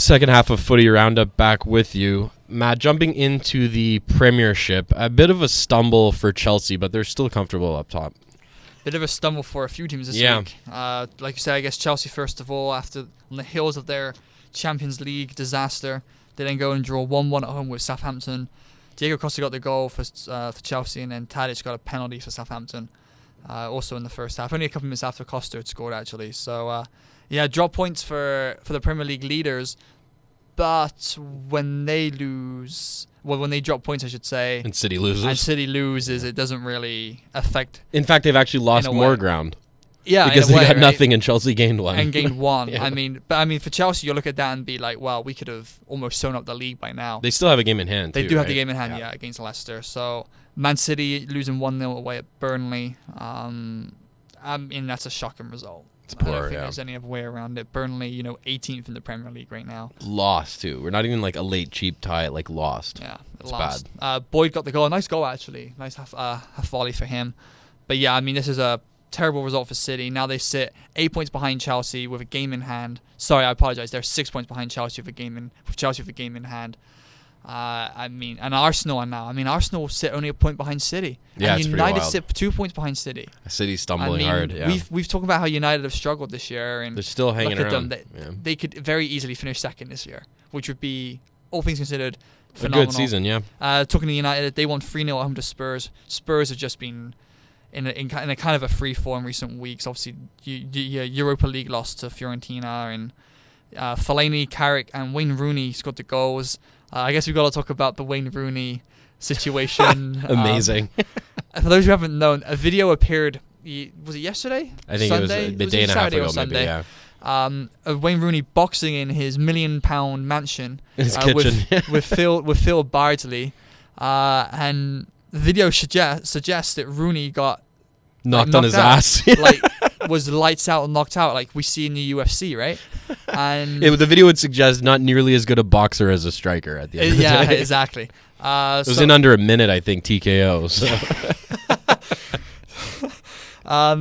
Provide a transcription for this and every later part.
Second half of Footy Roundup back with you. Matt, jumping into the Premiership, a bit of a stumble for Chelsea, but they're still comfortable up top. Bit of a stumble for a few teams this week. Like you said, I guess Chelsea first of all, on the heels of their Champions League disaster, they then go and draw 1-1 at home with Southampton. Diego Costa got the goal for Chelsea, and then Tadic got a penalty for Southampton. Also in the first half, only a couple minutes after Costa had scored actually. So drop points for the Premier League leaders, but when they drop points, I should say, and City loses, it doesn't really affect. In fact, they've actually lost more ground. Yeah, because they got nothing and Chelsea gained one. And gained one. Yeah. I mean, for Chelsea, you look at that and be like, well, we could have almost sewn up the league by now. They still have a game in hand. They do have the game in hand, against Leicester. So Man City losing 1-0 away at Burnley. I mean, that's a shocking result. It's poor, I don't think there's any other way around it. Burnley, 18th in the Premier League right now. Lost, too. We're not even like a late, cheap tie, like lost. Yeah, it's lost. bad. Boyd got the goal. Nice goal, actually. Nice half volley for him. But yeah, I mean, this is a terrible result for City. Now they sit 8 points behind Chelsea with a game in hand. Sorry, I apologize. They're 6 points behind Chelsea with a game in hand. And Arsenal are now. I mean, Arsenal sit only a point behind City. Yeah, and it's United pretty wild. sit 2 points behind City. City's stumbling hard. Yeah, we've talked about how United have struggled this year, and they're still hanging around. They could very easily finish second this year, which would be, all things considered, phenomenal. A good season. Yeah. Talking to United, they won 3-0 at home to Spurs. Spurs have just been in a kind of a free fall in recent weeks. Obviously, Europa League loss to Fiorentina, and Fellaini, Carrick, and Wayne Rooney scored the goals. I guess we've got to talk about the Wayne Rooney situation. Amazing. For those who haven't known, a video appeared. Was it yesterday? I think Sunday? It was a day and a half ago, maybe. Yeah. Of Wayne Rooney boxing in his £1 million mansion in his kitchen with Phil Bardsley, and the video suggests that Rooney got knocked on his ass. Was lights out and knocked out, like we see in the UFC, right? And the video would suggest not nearly as good a boxer as a striker at the end of the day. Yeah, exactly. It was in under a minute, I think, TKO.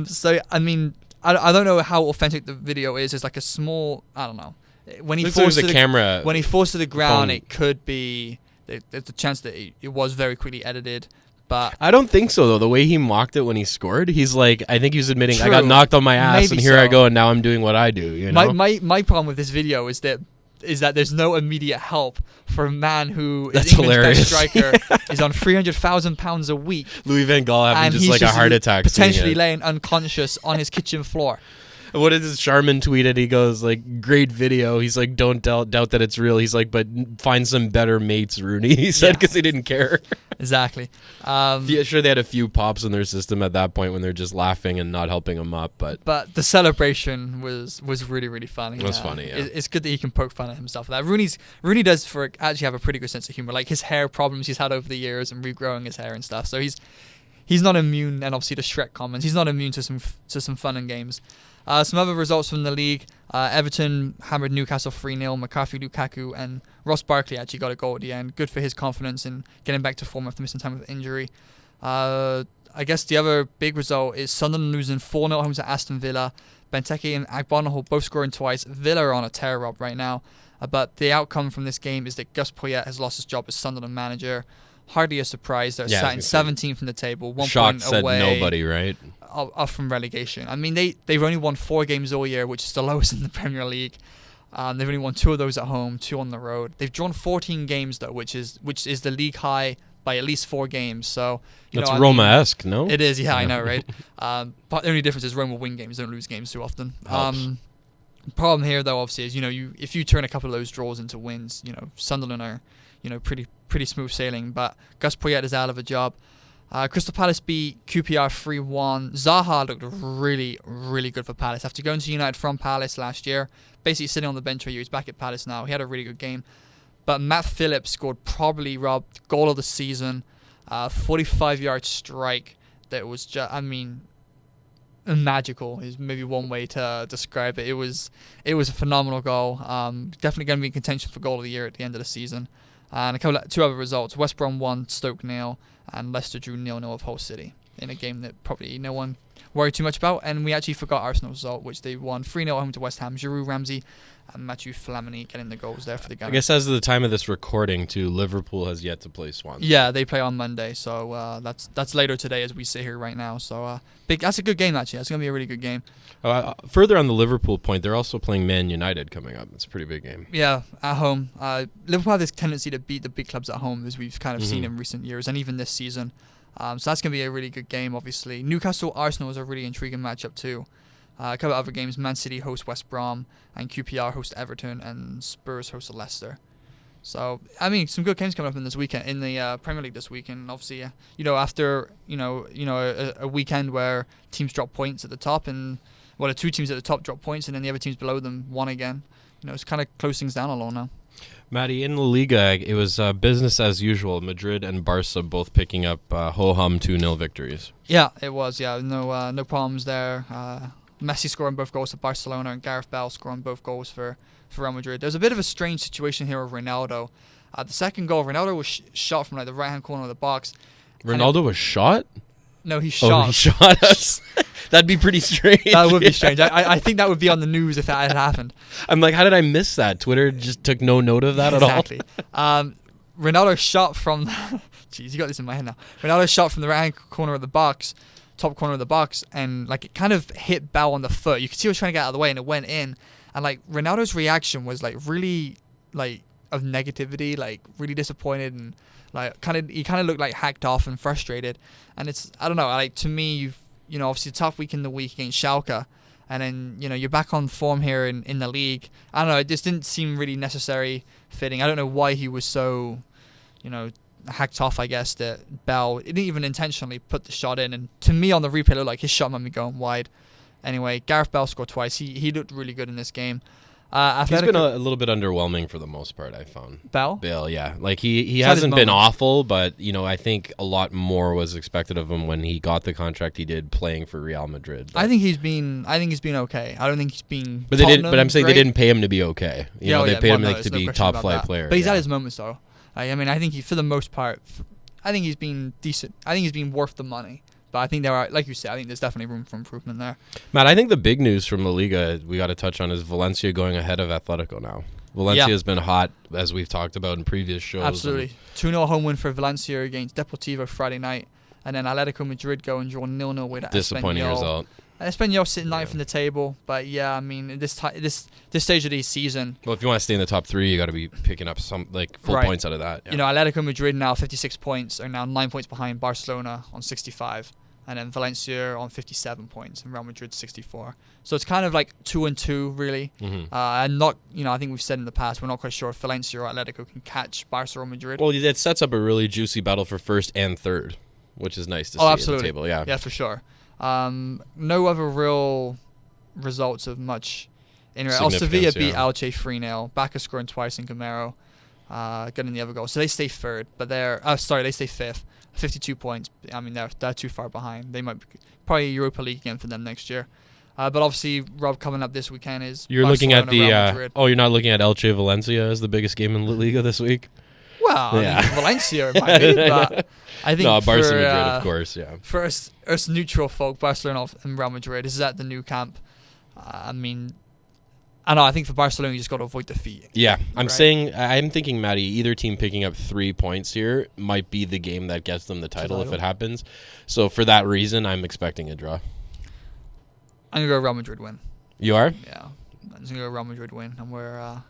So I mean, I don't know how authentic the video is. It's like a small, I don't know. When he falls to the ground, it could be. There's a chance that it was very quickly edited. But I don't think so, though. The way he mocked it when he scored, he's like, I think he was admitting, true. I got knocked on my ass, Maybe and here I go, and now I'm doing what I do. You know? My problem with this video is that there's no immediate help for a man who That's is England's hilarious. best striker, is on £300,000 a week. Louis van Gaal having just like a heart attack. Potentially laying unconscious on his kitchen floor. What is this? Sharman tweeted, he goes, like, great video. He's like, don't doubt that it's real. He's like, but find some better mates, Rooney. He said, because he didn't care. Exactly. Sure, they had a few pops in their system at that point when they're just laughing and not helping him up. But the celebration was really, really funny. It was funny, yeah. It's good that he can poke fun at himself. That Rooney does actually have a pretty good sense of humor. Like his hair problems he's had over the years and regrowing his hair and stuff. So he's not immune, and obviously the Shrek comments, he's not immune to some fun and games. Some other results from the league. Everton hammered Newcastle 3-0. McCarthy, Lukaku, and Ross Barkley actually got a goal at the end. Good for his confidence in getting back to form after missing time with injury. I guess the other big result is Sunderland losing 4-0 home to Aston Villa. Benteke and Agbonahor both scoring twice. Villa are on a tear, Rob, right now. But the outcome from this game is that Gus Poyet has lost his job as Sunderland manager. Hardly a surprise. They're sat in 17th in the table, 1 point said away. Nobody, right? Off from relegation. I mean, they've only won 4 games all year, which is the lowest in the Premier League. They've only won 2 of those at home, 2 on the road. They've drawn 14 games though, which is the league high by at least 4 games. So that's Roma-esque, no? It is, yeah, I know, right? But the only difference is Roma win games, don't lose games too often. Problem here though, obviously, is if you turn a couple of those draws into wins, Sunderland are pretty smooth sailing. But Gus Poyet is out of a job. Crystal Palace beat QPR 3-1. Zaha looked really, really good for Palace. After going to United from Palace last year, basically sitting on the bench for you, he's back at Palace now. He had a really good game. But Matt Phillips scored probably, Rob, goal of the season. 45-yard strike that was just, magical is maybe one way to describe it. It was a phenomenal goal. Definitely going to be in contention for goal of the year at the end of the season. And 2 other results. West Brom 1, Stoke 0, and Leicester drew 0-0 of Hull City. in a game that probably no one worried too much about. And we actually forgot Arsenal's result, which they won 3-0 at home to West Ham. Giroud, Ramsey, and Mathieu Flamini getting the goals there for the Gunners. I guess as of the time of this recording, too, Liverpool has yet to play Swansea. Yeah, they play on Monday, so that's later today as we sit here right now. So that's a good game, actually. That's going to be a really good game. Further on the Liverpool point, they're also playing Man United coming up. It's a pretty big game. Yeah, at home. Liverpool have this tendency to beat the big clubs at home, as we've kind of seen in recent years, and even this season. So that's going to be a really good game, obviously. Newcastle-Arsenal is a really intriguing matchup, too. A couple of other games, Man City host West Brom, and QPR host Everton, and Spurs host Leicester. So, I mean, some good games coming up in this weekend, in the Premier League this week. And obviously, after, a weekend where teams drop points at the top, and, the two teams at the top drop points, and then the other teams below them won again. It's kind of close things down a lot now. Matty, in La Liga, it was business as usual. Madrid and Barca both picking up ho-hum 2-0 victories. Yeah, it was. Yeah, no problems there. Messi scoring both goals for Barcelona and Gareth Bale scoring both goals for Real Madrid. There's a bit of a strange situation here with Ronaldo. The second goal, Ronaldo was shot from the right-hand corner of the box. Ronaldo was shot? No, he shot. Oh, he shot us? That'd be pretty strange. That would be strange. I think that would be on the news if that had happened. I'm like, how did I miss that? Twitter just took no note of that at all? Exactly. Ronaldo shot from... Jeez, you got this in my head now. Ronaldo shot from the right-hand corner of the box, top corner of the box, and it kind of hit Bale on the foot. You could see he was trying to get out of the way, and it went in. And Ronaldo's reaction was really of negativity, really disappointed, and he kind of looked hacked off and frustrated. And it's, I don't know, to me, obviously a tough week in the week against Schalke, and then you're back on form here in the league. I don't know, it just didn't seem really necessary, fitting. I don't know why he was so hacked off, I guess, that Bell didn't even intentionally put the shot in. And to me on the replay, it looked like his shot might be going wide. Anyway, Gareth Bale scored twice. He looked really good in this game. He's been a little bit underwhelming for the most part, I found. Bale, yeah. He hasn't been awful, but, I think a lot more was expected of him when he got the contract he did playing for Real Madrid. I think he's been okay. I don't think he's been But I'm saying great. They didn't pay him to be okay. They paid him to be top flight player. But he's had his moments, though. I think for the most part, I think he's been decent. I think he's been worth the money. But I think there are, like you said, I think there's definitely room for improvement there. Matt, I think the big news from La Liga we got to touch on is Valencia going ahead of Atletico now. Valencia has been hot, as we've talked about in previous shows. Absolutely. 2-0 home win for Valencia against Deportivo Friday night. And then Atletico Madrid go and draw 0-0 with disappointing Espanyol. Result. Espanyol sitting ninth in the table. But yeah, I mean, this stage of the season. Well, if you want to stay in the top three, you got to be picking up some full points out of that. Yeah. Atletico Madrid now 56 points, are now 9 points behind Barcelona on 65. And then Valencia on 57 points, and Real Madrid 64. So it's kind of 2-2, really. Mm-hmm. And not, I think we've said in the past, we're not quite sure if Valencia or Atletico can catch Barca or Madrid. Well, it sets up a really juicy battle for first and third, which is nice to see absolutely. At the table. Yeah, yeah, for sure. No other real results of much. Sevilla beat Elche 3-0. Bacca scoring twice in Gamero, getting the other goal. So they stay third, but they stay fifth. 52 points. I mean, they're too far behind. They might probably Europa League again for them next year. But obviously, Rob, coming up this weekend is you're Barcelona, looking at the. You're not looking at Elche Valencia as the biggest game in La Liga this week. Well, I mean, Valencia might be, but I think Barca Madrid, of course, yeah. For us neutral folk, Barcelona and Real Madrid, this is at the Nou Camp. I mean, I think for Barcelona, you just got to avoid defeat. Yeah, I'm thinking, Matty, either team picking up 3 points here might be the game that gets them the title if it happens. So for that reason, I'm expecting a draw. I'm going to go Real Madrid win. You are? Yeah. I'm just going to go Real Madrid win. And we're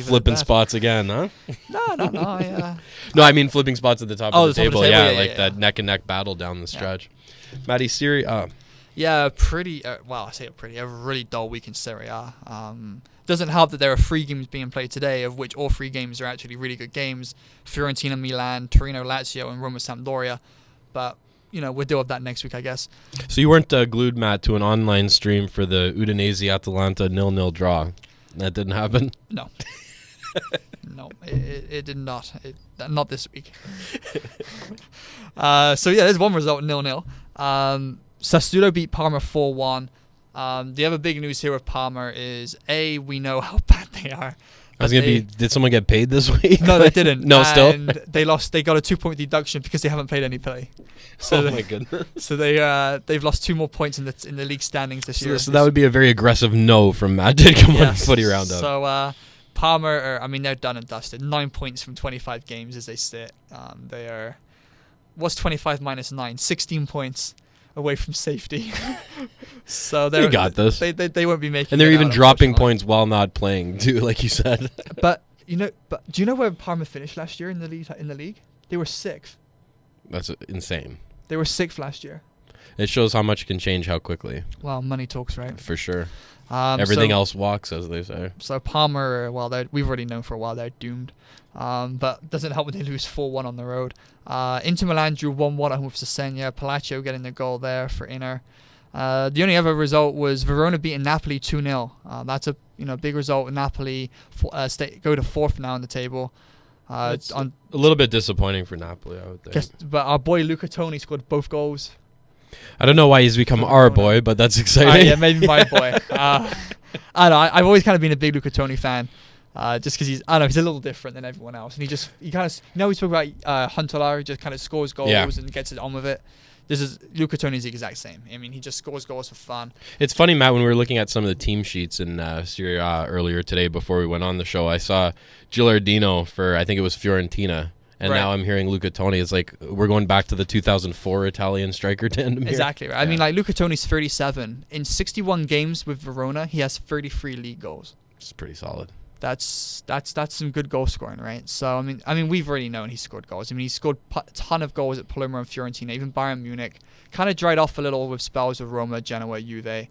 flipping spots again, huh? No. No, I mean flipping spots at the top of the table. Yeah, that neck-and-neck battle down the stretch. Yeah. Matty, Serie A. Yeah, a really dull week in Serie A. Doesn't help that there are 3 games being played today, of which all 3 games are actually really good games. Fiorentina, Milan, Torino, Lazio, and Roma, Sampdoria. But, we'll deal with that next week, I guess. So you weren't glued, Matt, to an online stream for the Udinese-Atalanta 0-0 draw. That didn't happen? No. No, it did not. Not this week. There's one result, 0-0. Sassuolo beat Parma 4-1. The other big news here with Parma is, we know how bad they are. Did someone get paid this week? No, they didn't. No, still. And they lost. They got a 2-point deduction because they haven't played any play. So my goodness. So they've lost 2 more points in the league standings this year. So that would be a very aggressive no from Matt to come on footy roundup. So Parma, they're done and dusted. 9 points from 25 games as they sit. They are. What's 25 minus 9? 16 points away from safety. So they got this. They won't be making. And they're even dropping points while not playing too, like you said. But do you know where Parma finished last year in the league? They were 6th. That's insane. They were 6th last year. It shows how much can change how quickly. Well, money talks, right? For sure. Everything else walks, as they say. So Parma, we've already known for a while they're doomed. But doesn't help when they lose 4-1 on the road. Inter Milan drew 1-1 at home with Cesena. Palacio getting the goal there for Inter. The only other result was Verona beating Napoli 2-0. That's a big result. Napoli go to 4th now in the table. It's a little bit disappointing for Napoli, I would think. But our boy Luca Toni scored both goals. I don't know why he's become our boy, but that's exciting. Yeah, maybe my boy. I don't know. I've always kind of been a big Luca Toni fan. Just because he's a little different than everyone else, and he kind of we spoke about Huntelaar, he just kind of scores goals and gets it on with it. This is Luca Toni's the exact same. I mean, he just scores goals for fun. It's funny, Matt, when we were looking at some of the team sheets in Serie A earlier today before we went on the show, I saw Gilardino for, I think it was Fiorentina, and now I'm hearing Luca Toni. It's like we're going back to the 2004 Italian striker tandem here. Exactly right. Yeah. I mean, Luca Toni's 37 in 61 games with Verona. He has 33 league goals. It's pretty solid. That's some good goal scoring, right? So I mean, we've already known he scored goals. I mean, he scored a ton of goals at Palermo and Fiorentina, even Bayern Munich. Kind of dried off a little with spells with Roma, Genoa, Juve,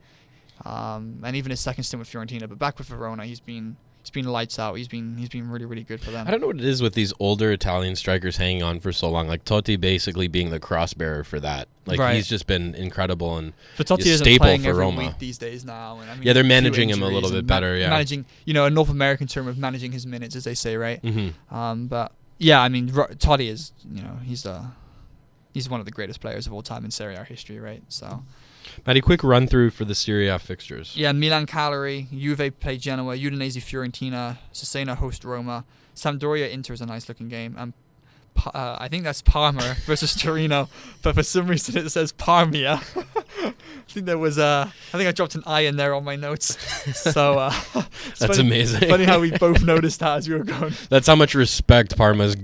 and even his second stint with Fiorentina. But back with Verona, he's been lights out. He's been really, really good for them. I don't know what it is with these older Italian strikers hanging on for so long. Like Totti basically being the crossbearer for that. Like he's just been incredible and but Totti isn't staple playing for every Roma week these days now. And I mean, they're managing him a little bit better. Managing, a North American term of managing his minutes, as they say, right? Mm-hmm. But yeah, I mean, Totti is, he's one of the greatest players of all time in Serie A history, right? So. Matty, quick run through for the Serie A fixtures. Yeah, Milan Cagliari, Juve play Genoa, Udinese Fiorentina, Cesena host Roma, Sampdoria Inter is a nice looking game, and I think that's Parma versus Torino, but for some reason it says Parmia. I think I dropped an I in there on my notes. So that's amazing. Funny how we both noticed that as we were going. That's how much respect Parma's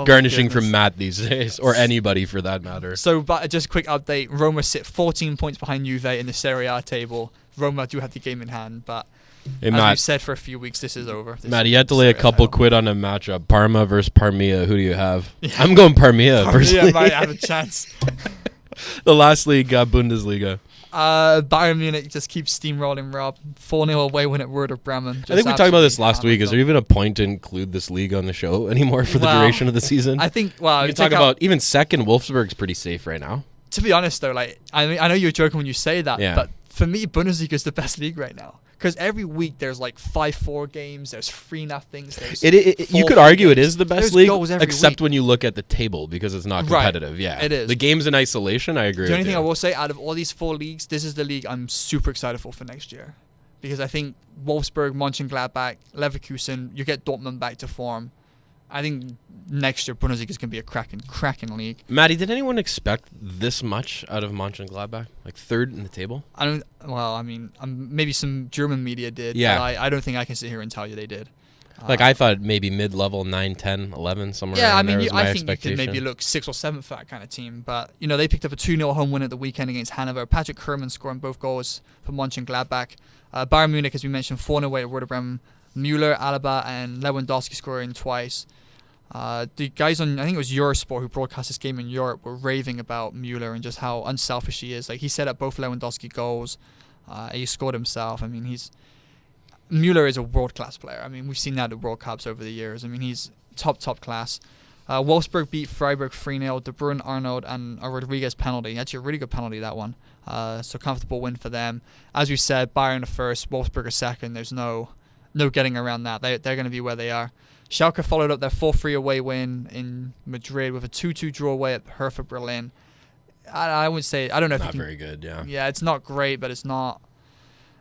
garnishing from Matt these days, or anybody for that matter. So, but just a quick update: Roma sit 14 points behind Juve in the Serie A table. Roma do have the game in hand, but as we've said for a few weeks, this is over. Matt, you had to lay a couple quid on a matchup. Parma versus Parmia. Who do you have? Yeah. I'm going Parmia personally. Parmia might have a chance. The last league, Bundesliga. Bayern Munich just keeps steamrolling, Rob. 4-0 away win at Werder Bremen. I think we talked about this last week. Is there even a point to include this league on the show anymore for the duration of the season? I think, you can talk about even second, Wolfsburg's pretty safe right now. To be honest, though, I know you're joking when you say that, but for me, Bundesliga is the best league right now. Because every week there's 5-4 games, there's 3-0. You could argue it is the best league, except week. when you look at the table because it's not competitive. Right. Yeah, it is. The games in isolation, I agree. The only thing I will say, out of all these 4 leagues, this is the league I'm super excited for next year. Because I think Wolfsburg, Monchengladbach, Leverkusen, you get Dortmund back to form. I think next year Bundesliga is going to be a cracking league. Matty, did anyone expect this much out of Monchengladbach? Third in the table? Maybe some German media did. Yeah. But I don't think I can sit here and tell you they did. I thought maybe mid-level 9, 10, 11, somewhere around there was my I think expectation. You could maybe look 6th or 7th for that kind of team. But, they picked up a 2-0 home win at the weekend against Hanover. Patrick Herrmann scoring both goals for Monchengladbach. Bayern Munich, as we mentioned, 4-0 away at Werder Bremen. Müller, Alaba, and Lewandowski scoring twice. The guys on, I think it was Eurosport who broadcast this game in Europe, were raving about Müller and just how unselfish he is. He set up both Lewandowski goals. He scored himself. Müller is a world-class player. We've seen that at World Cups over the years. He's top class. Wolfsburg beat Freiburg 3-0. De Bruyne, Arnold, and a Rodriguez penalty. Actually, a really good penalty, that one. So comfortable win for them. As we said, Bayern are first, Wolfsburg are second. There's no getting around that. They're going to be where they are. Schalke followed up their 4-3 away win in Madrid with a 2-2 draw away at Hertha Berlin. I would say, I don't know if not very good, yeah. Yeah, it's not great, but it's not.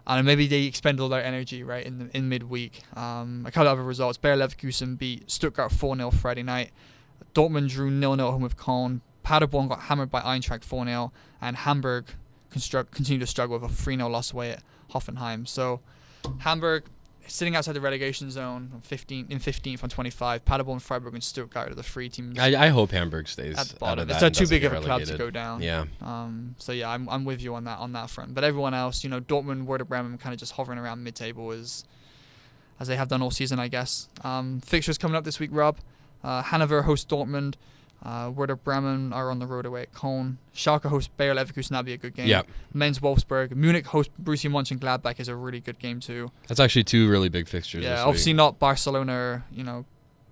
And maybe they expend all their energy right in midweek. A couple of other results: Bayer Leverkusen beat Stuttgart 4-0 Friday night. Dortmund drew 0-0 at home with Köln. Paderborn got hammered by Eintracht 4-0, and Hamburg continue to struggle with a 3-0 loss away at Hoffenheim. So Hamburg sitting outside the relegation zone on 15th on 25. Paderborn, Freiburg, and Stuttgart are the 3 teams. I hope Hamburg stays at the bottom. out of that. It's too big of a club to go down. Yeah. So yeah, I'm with you on that front. But everyone else, Dortmund, Werder Bremen, kind of just hovering around mid-table as they have done all season, I guess. Fixtures coming up this week, Rob. Hannover hosts Dortmund. Werder Bremen are on the road away at Köln. Schalke hosts Bayer Leverkusen. That'll be a good game. Yep. Men's Wolfsburg. Munich hosts Borussia Monchengladbach is a really good game too. That's actually 2 really big fixtures. Yeah, this obviously week. Not Barcelona,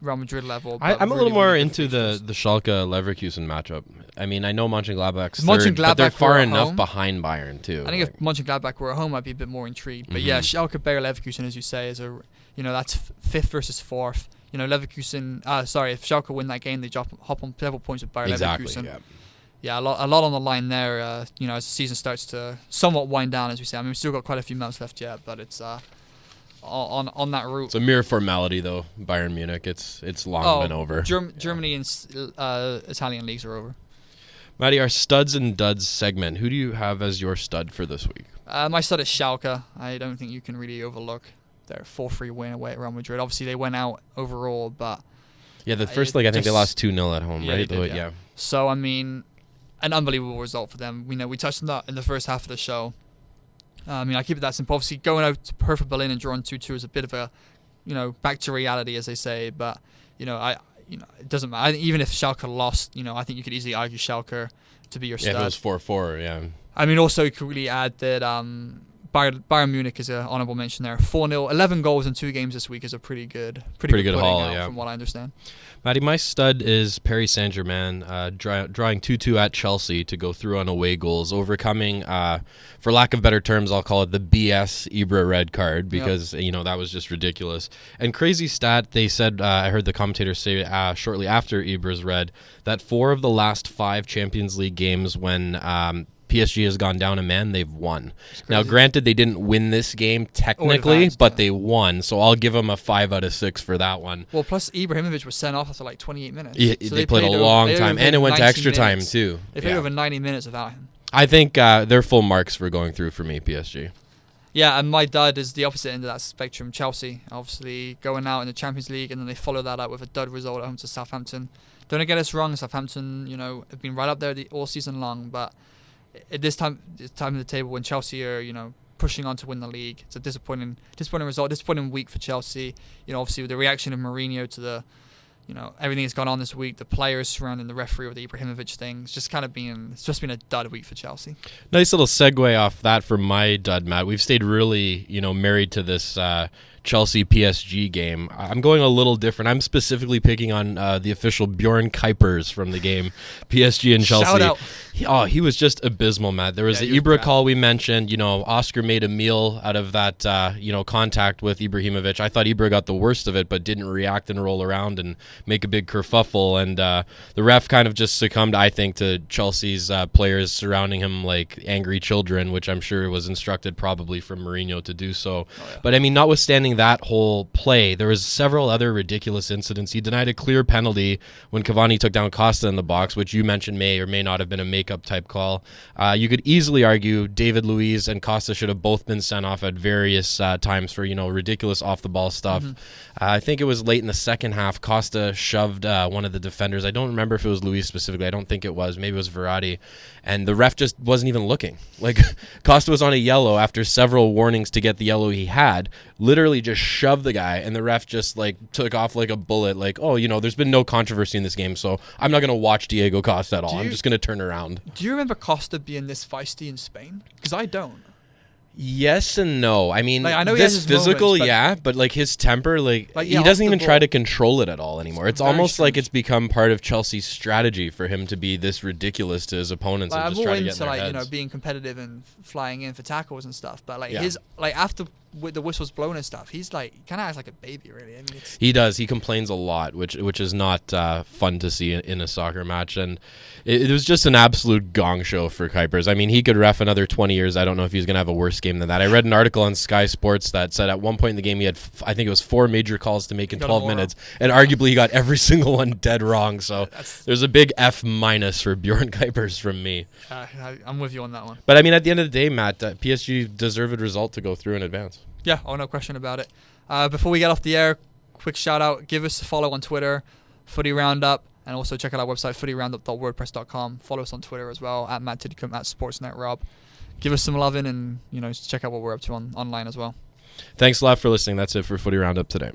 Real Madrid level. But I'm a little really, more really into the Schalke Leverkusen matchup. I mean, I know Mönchengladbach's third, Mönchengladbach but they're far were at enough home. behind Bayern too. I think if Mönchengladbach were at home, I'd be a bit more intrigued. But yeah, Schalke Bayer Leverkusen, as you say, is that's 5th versus 4th. Leverkusen. If Schalke win that game, they hop on level points with Bayer Leverkusen. Yeah, a lot on the line there. As the season starts to somewhat wind down, as we say. I mean, we've still got quite a few months left yet, but it's on that route. It's a mere formality, though. Bayern Munich, it's long been over. Germany and Italian leagues are over. Matty, our studs and duds segment. Who do you have as your stud for this week? My stud is Schalke. I don't think you can really overlook their 4-3 win away at Real Madrid. Obviously, they went out overall, but yeah, the first leg I think they lost 2-0 at home, yeah, right? They did, yeah. So I mean, an unbelievable result for them. We touched on that in the first half of the show. I keep it that simple. Obviously, going out to Hertha Berlin and drawing 2-2 is a bit of a, back to reality, as they say. But it doesn't matter. Even if Schalke lost, I think you could easily argue Schalke to be your stud. Yeah, if it was 4-4, yeah. I mean, also you could really add that Bayern Munich is an honourable mention there. 4-0, 11 goals in 2 games this week is a pretty good haul, out, from what I understand. Matty, my stud is Paris Saint-Germain, drawing 2-2 at Chelsea to go through on away goals, overcoming, for lack of better terms, I'll call it the BS Ibra red card, because, that was just ridiculous. And crazy stat, they said, I heard the commentator say shortly after Ibra's red, that 4 of the last 5 Champions League games when PSG has gone down a man, they've won. Now, granted, they didn't win this game technically, but they won. So I'll give them a 5 out of 6 for that one. Well, plus Ibrahimovic was sent off after like 28 minutes. Yeah, so they played a long time, and it went to extra time too. They played over 90 minutes without him. I think they're full marks for going through for me, PSG. Yeah, and my dud is the opposite end of that spectrum. Chelsea, obviously going out in the Champions League, and then they follow that up with a dud result at home to Southampton. Don't get us wrong, Southampton, have been right up there all season long, but at this time of the table when Chelsea are, pushing on to win the league, it's a disappointing result, disappointing week for Chelsea. Obviously with the reaction of Mourinho to the, everything that's gone on this week, the players surrounding the referee with the Ibrahimovic thing, it's just been a dud week for Chelsea. Nice little segue off that for my dud, Matt. We've stayed really, married to this Chelsea PSG game. I'm going a little different. I'm specifically picking on the official Bjorn Kuipers from the game, PSG and Chelsea. Shout out. He was just abysmal, Matt. There was the Ibra call we mentioned. Oscar made a meal out of that, contact with Ibrahimovic. I thought Ibra got the worst of it, but didn't react and roll around and make a big kerfuffle. And the ref kind of just succumbed, I think, to Chelsea's players surrounding him like angry children, which I'm sure was instructed probably from Mourinho to do so. Oh, yeah. But I mean, notwithstanding that whole play, there was several other ridiculous incidents. He denied a clear penalty when Cavani took down Costa in the box, which you mentioned may or may not have been a makeup type call. You could easily argue David Luiz and Costa should have both been sent off at various times for ridiculous off the ball stuff. Mm-hmm. I think it was late in the second half. Costa shoved one of the defenders. I don't remember if it was Luiz specifically. I don't think it was. Maybe it was Verratti. And the ref just wasn't even looking. Like, Costa was on a yellow after several warnings to get the yellow he had. Literally just shoved the guy, and the ref just took off like a bullet. Like, there's been no controversy in this game, so I'm not going to watch Diego Costa at all. I'm just going to turn around. Do you remember Costa being this feisty in Spain? Because I don't. Yes and no. I mean, I know this physical, moments, but his temper, he doesn't even try to control it at all anymore. It's almost like it's become part of Chelsea's strategy for him to be this ridiculous to his opponents and just try to get in their heads. Being competitive and flying in for tackles and stuff. But his after with the whistles blown and stuff, he's like, he kind of acts like a baby, really. I mean, he does. He complains a lot, which is not fun to see in a soccer match. And it was just an absolute gong show for Kuipers. I mean, he could ref another 20 years. I don't know if he's going to have a worse game than that. I read an article on Sky Sports that said at one point in the game he had, I think it was 4 major calls to make in 12 minutes. And arguably he got every single one dead wrong. So there's a big F- for Bjorn Kuipers from me. I'm with you on that one. But I mean, at the end of the day, Matt, PSG deserved a result to go through in advance. Yeah, no question about it. Before we get off the air, quick shout out. Give us a follow on Twitter, Footy Roundup, and also check out our website, footyroundup.wordpress.com. Follow us on Twitter as well, at Matt Tidcombe, at SportsNetRob. Give us some loving and check out what we're up to online as well. Thanks a lot for listening. That's it for Footy Roundup today.